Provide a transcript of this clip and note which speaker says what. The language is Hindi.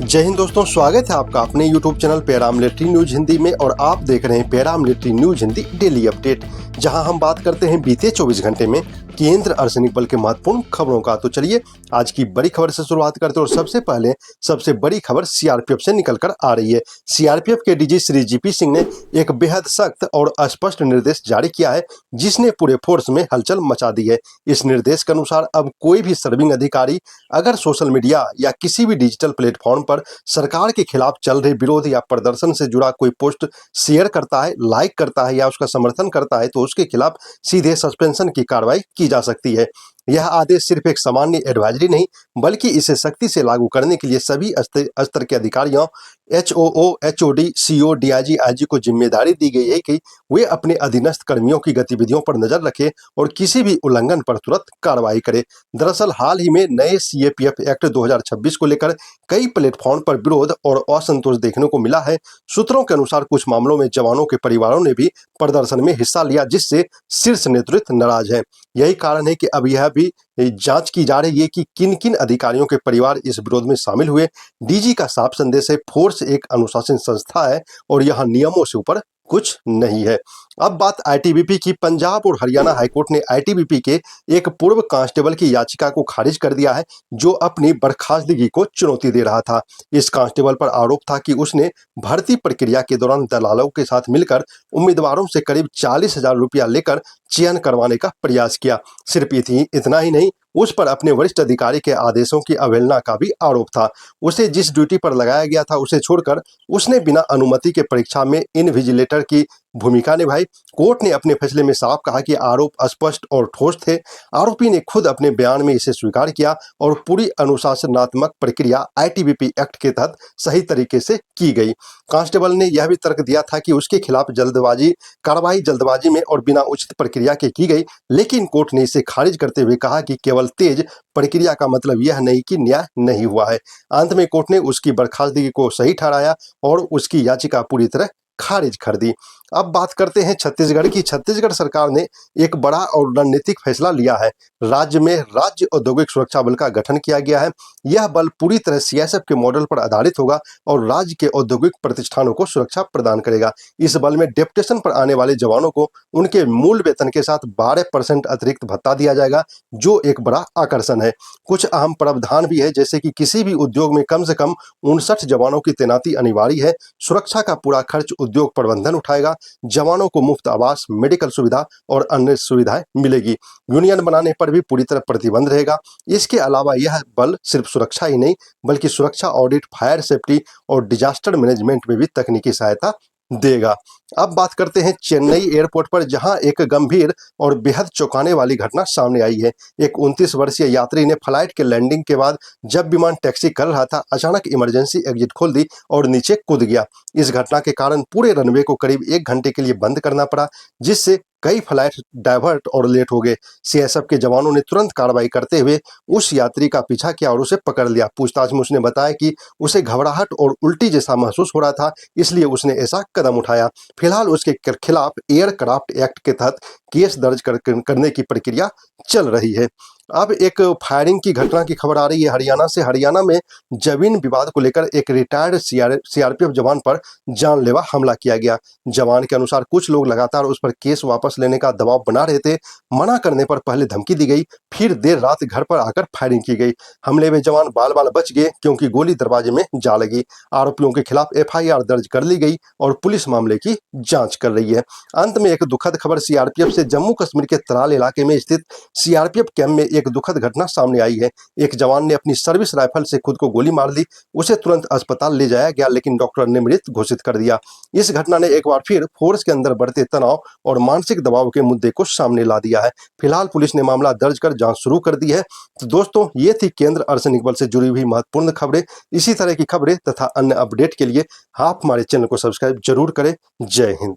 Speaker 1: जय हिंद दोस्तों, स्वागत है आपका अपने YouTube channel paramilitary news Hindi में। और आप देख रहे हैं paramilitary news Hindi daily update, जहां हम बात करते हैं बीते 24 घंटे में केंद्र अर्धसैनिक बल के महत्वपूर्ण खबरों का। तो चलिए आज की बड़ी खबर से शुरुआत करते हैं। और सबसे पहले सबसे बड़ी खबर सीआरपीएफ से निकलकर आ रही है। सीआरपीएफ के डीजी श्री जीपी सिंह ने एक बेहद सख्त और स्पष्ट निर्देश जारी किया है, जिसने पूरे फोर्स में हलचल मचा दी है। इस निर्देश के अनुसार अब कोई भी सर्विंग अधिकारी अगर सोशल मीडिया या किसी भी डिजिटल प्लेटफॉर्म पर सरकार के खिलाफ चल रहे विरोध या प्रदर्शन से जुड़ा कोई पोस्ट शेयर करता है, लाइक करता है या उसका समर्थन करता है, तो उसके खिलाफ सीधे सस्पेंशन की कार्रवाई की जा सकती है। यह आदेश सिर्फ एक सामान्य एडवाइजरी नहीं, बल्कि इसे सख्ती से लागू करने के लिए सभी स्तर के अधिकारियों एचओओ, एचओडी, सीओ, डीआईजी, आईजी को जिम्मेदारी दी गई है कि वे अपने अधीनस्थ कर्मियों की गतिविधियों पर नजर रखें और किसी भी उल्लंघन पर तुरंत कार्रवाई करें। दरअसल हाल ही में नए सीएपीएफ एक्ट 2026 को लेकर कई प्लेटफॉर्म पर विरोध और असंतोष देखने को मिला है। सूत्रों के अनुसार कुछ मामलों में जवानों के परिवारों ने भी प्रदर्शन में हिस्सा लिया, जिससे शीर्ष नेतृत्व नाराज है। यही कारण है कि अब यह भी जांच की जा रही है कि किन किन अधिकारियों के परिवार इस विरोध में शामिल हुए। डीजी का साफ संदेश है, फोर्स एक अनुशासन संस्था है और यह नियमों से ऊपर कुछ नहीं है। अब बात आईटीबीपी की। पंजाब और हरियाणा हाईकोर्ट ने आईटीबीपी के एक पूर्व कांस्टेबल की याचिका को खारिज कर दिया है, जो अपनी बर्खास्तगी को चुनौती दे रहा था। इस कांस्टेबल पर आरोप था कि उसने भर्ती प्रक्रिया के दौरान दलालों के साथ मिलकर उम्मीदवारों से करीब 40,000 रुपया लेकर चयन करवाने का प्रयास किया। सिर्फ इतना ही नहीं, उस पर अपने वरिष्ठ अधिकारी के आदेशों की अवहेलना का भी आरोप था। उसे जिस ड्यूटी पर लगाया गया था, उसे छोड़कर उसने बिना अनुमति के परीक्षा में इनविजिलेटर की भूमिका निभाई। कोर्ट ने अपने फैसले में साफ कहा कि आरोप स्पष्ट और ठोस थे। आरोपी ने खुद अपने बयान में इसे स्वीकार किया और पूरी अनुशासनात्मक प्रक्रिया आईटीबीपी एक्ट के तहत सही तरीके से की गई। कांस्टेबल ने यह भी तर्क दिया था कि उसके खिलाफ कार्रवाई जल्दबाजी में और बिना उचित प्रक्रिया के की गई, लेकिन कोर्ट ने इसे खारिज करते हुए कहा कि केवल तेज प्रक्रिया का मतलब यह नहीं कि न्याय नहीं हुआ है। अंत में कोर्ट ने उसकी बर्खास्तगी को सही ठहराया और उसकी याचिका पूरी तरह खारिज कर दी। अब बात करते हैं छत्तीसगढ़ की। छत्तीसगढ़ सरकार ने एक बड़ा और रणनीतिक फैसला लिया है। राज्य में राज्य औद्योगिक सुरक्षा बल का गठन किया गया है। यह बल पूरी तरह सीएसएफ के मॉडल पर आधारित होगा और राज्य के औद्योगिक प्रतिष्ठानों को सुरक्षा प्रदान करेगा। इस बल में डेप्यूटेशन पर आने वाले जवानों को उनके मूल वेतन के साथ 12% अतिरिक्त भत्ता दिया जाएगा, जो एक बड़ा आकर्षण है। कुछ अहम प्रावधान भी है, जैसे कि किसी भी उद्योग में कम से कम 59 जवानों की तैनाती अनिवार्य है। सुरक्षा का पूरा खर्च उद्योग प्रबंधन उठाएगा। जवानों को मुफ्त आवास, मेडिकल सुविधा और अन्य सुविधाएं मिलेगी। यूनियन बनाने पर भी पूरी तरह प्रतिबंध रहेगा। इसके अलावा यह बल सिर्फ सुरक्षा ही नहीं, बल्कि सुरक्षा ऑडिट, फायर सेफ्टी और डिजास्टर मैनेजमेंट में भी तकनीकी सहायता देगा। अब बात करते हैं चेन्नई एयरपोर्ट पर, जहां एक गंभीर और बेहद चौंकाने वाली घटना सामने आई है। एक 29 वर्षीय यात्री ने फ्लाइट के लैंडिंग के बाद जब विमान टैक्सी कर रहा था, अचानक इमरजेंसी एग्जिट खोल दी और नीचे कूद गया। इस घटना के कारण पूरे रनवे को करीब 1 घंटे के लिए बंद करना पड़ा, जिससे कई फ्लाइट डाइवर्ट और लेट हो गए। सीएसएफ के जवानों ने तुरंत कार्रवाई करते हुए उस यात्री का पीछा किया और उसे पकड़ लिया। पूछताछ में उसने बताया कि उसे घबराहट और उल्टी जैसा महसूस हो रहा था, इसलिए उसने ऐसा कदम उठाया। फिलहाल उसके खिलाफ एयरक्राफ्ट एक्ट के तहत केस दर्ज करने की प्रक्रिया चल रही है। अब एक फायरिंग की घटना की खबर आ रही है हरियाणा से। हरियाणा में जमीन विवाद को लेकर एक रिटायर्ड सीआरपीएफ जवान पर जानलेवा हमला किया गया। जवान के अनुसार कुछ लोग लगातार उस पर केस वापस लेने का दबाव बना रहे थे। मना करने पर पहले धमकी दी गई, फिर देर रात घर पर आकर फायरिंग की गई। हमले में जवान बाल बाल बच गए, क्योंकि गोली दरवाजे में जा लगी। आरोपियों के खिलाफ एफआईआर दर्ज कर ली गई और पुलिस मामले की जांच कर रही है। अंत में एक दुखद खबर सीआरपीएफ से। जम्मू कश्मीर के त्राल इलाके में स्थित सीआरपीएफ कैंप में एक दुखद घटना सामने आई है। एक जवान ने अपनी सर्विस राइफल से खुद को गोली मार ली। उसे तुरंत अस्पताल ले जाया गया, लेकिन डॉक्टर ने मृत घोषित कर दिया। इस घटना ने एक बार फिर फोर्स के अंदर बढ़ते तनाव और मानसिक दबाव के मुद्दे को सामने ला दिया है। फिलहाल पुलिस ने मामला दर्ज कर जांच शुरू कर दी है। तो दोस्तों, ये थी केंद्र अर्धसैनिक बल से जुड़ी हुई महत्वपूर्ण खबरें। इसी तरह की खबरें तथा अन्य अपडेट के लिए आप हमारे चैनल को सब्सक्राइब जरूर करें। जय हिंद।